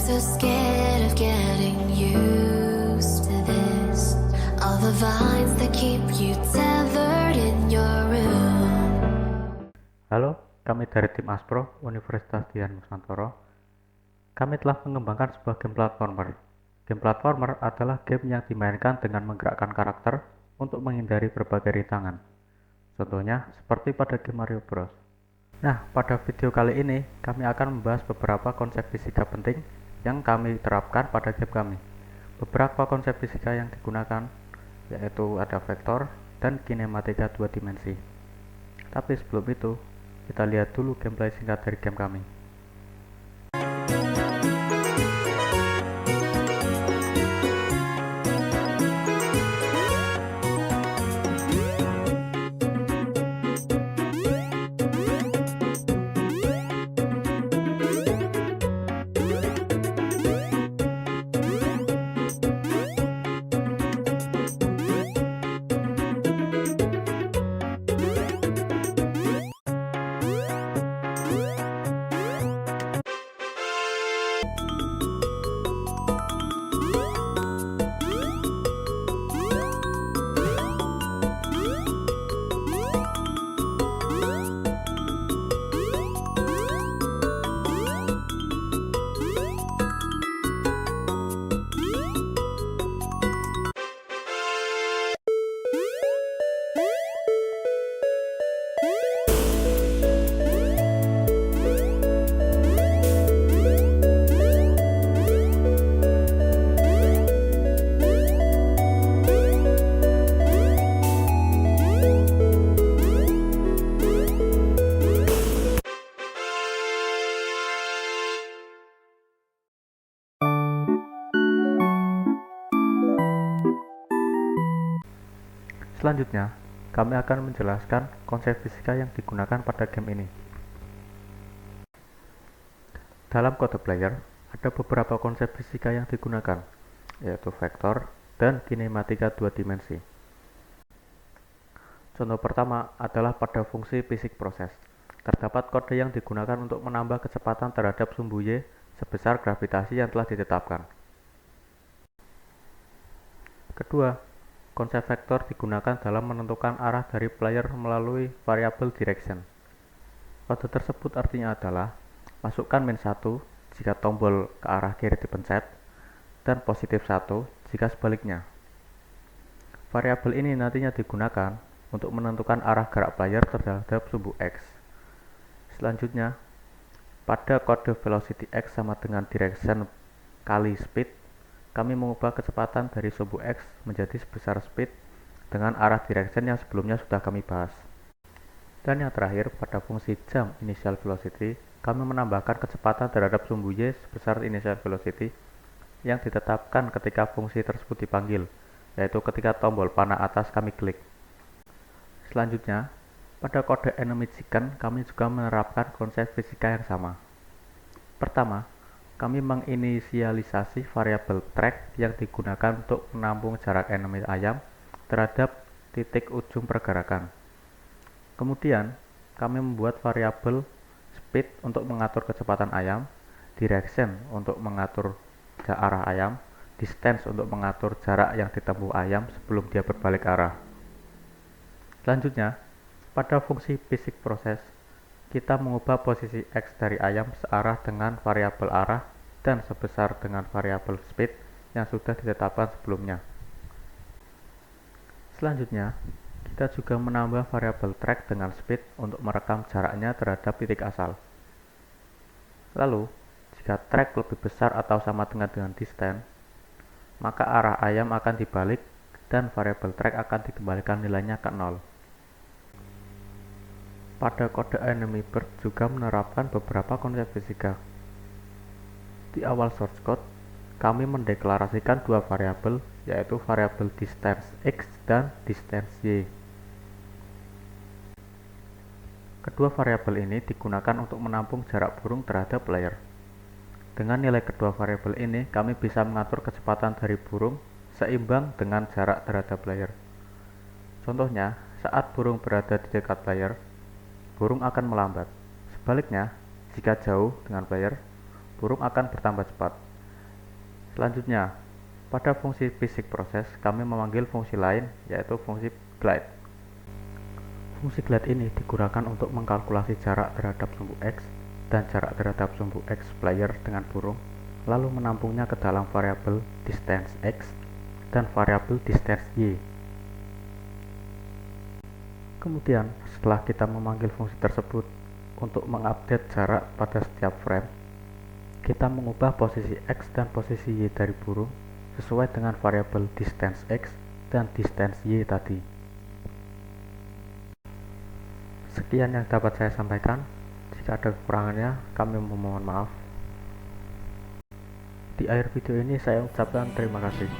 so scared of getting used to this. All the vines that keep you tethered in your room. Halo, kami dari tim Aspro Universitas Dian Nusantara. Kami telah mengembangkan sebuah game platformer. Game platformer adalah game yang dimainkan dengan menggerakkan karakter untuk menghindari berbagai rintangan. Contohnya seperti pada game Mario Bros. Nah, pada video kali ini kami akan membahas beberapa konsep fisika penting yang kami terapkan pada game kami. Beberapa konsep fisika yang digunakan yaitu ada vektor dan kinematika dua dimensi. Tapi sebelum itu, kita lihat dulu gameplay singkat dari game kami. Selanjutnya, kami akan menjelaskan konsep fisika yang digunakan pada game ini. Dalam kode player, ada beberapa konsep fisika yang digunakan, yaitu vektor dan kinematika dua dimensi. Contoh pertama adalah pada fungsi fisik proses. Terdapat kode yang digunakan untuk menambah kecepatan terhadap sumbu Y sebesar gravitasi yang telah ditetapkan. Kedua, konsep vektor digunakan dalam menentukan arah dari player melalui variabel direction. Kode tersebut artinya adalah masukkan -1 jika tombol ke arah kiri dipencet dan +1 jika sebaliknya. Variabel ini nantinya digunakan untuk menentukan arah gerak player terhadap sumbu X. Selanjutnya, pada kode velocity X sama dengan direction kali speed, kami mengubah kecepatan dari sumbu X menjadi sebesar speed dengan arah direction yang sebelumnya sudah kami bahas. Dan yang terakhir, pada fungsi jump initial velocity, kami menambahkan kecepatan terhadap sumbu Y sebesar initial velocity yang ditetapkan ketika fungsi tersebut dipanggil, yaitu ketika tombol panah atas kami klik. Selanjutnya, pada kode enemy chicken, kami juga menerapkan konsep fisika yang sama. Pertama, kami menginisialisasi variabel track yang digunakan untuk menampung jarak enemy ayam terhadap titik ujung pergerakan. Kemudian, kami membuat variabel speed untuk mengatur kecepatan ayam, direction untuk mengatur arah ayam, distance untuk mengatur jarak yang ditempuh ayam sebelum dia berbalik arah. Selanjutnya, pada fungsi fisik proses, kita mengubah posisi X dari ayam searah dengan variabel arah dan sebesar dengan variabel speed yang sudah ditetapkan sebelumnya. Selanjutnya, kita juga menambah variabel track dengan speed untuk merekam jaraknya terhadap titik asal. Lalu, jika track lebih besar atau sama dengan distance, maka arah ayam akan dibalik dan variabel track akan dikembalikan nilainya ke 0. Pada kode enemy bird juga menerapkan beberapa konsep fisika. Di awal source code, kami mendeklarasikan dua variabel, yaitu variabel distance X dan distance Y. Kedua variabel ini digunakan untuk menampung jarak burung terhadap player. Dengan nilai kedua variabel ini, kami bisa mengatur kecepatan dari burung seimbang dengan jarak terhadap player. Contohnya, saat burung berada di dekat player, burung akan melambat. Sebaliknya, jika jauh dengan player, burung akan bertambah cepat. Selanjutnya, pada fungsi fisik proses, kami memanggil fungsi lain, yaitu fungsi glide. Fungsi glide ini digunakan untuk mengkalkulasi jarak terhadap sumbu X dan jarak terhadap sumbu X player dengan burung, lalu menampungnya ke dalam variabel distance X dan variabel distance Y. Kemudian, setelah kita memanggil fungsi tersebut untuk mengupdate jarak pada setiap frame, kita mengubah posisi X dan posisi Y dari burung sesuai dengan variabel distance X dan distance Y tadi. Sekian yang dapat saya sampaikan. Jika ada kekurangannya, kami memohon maaf. Di akhir video ini saya ucapkan terima kasih.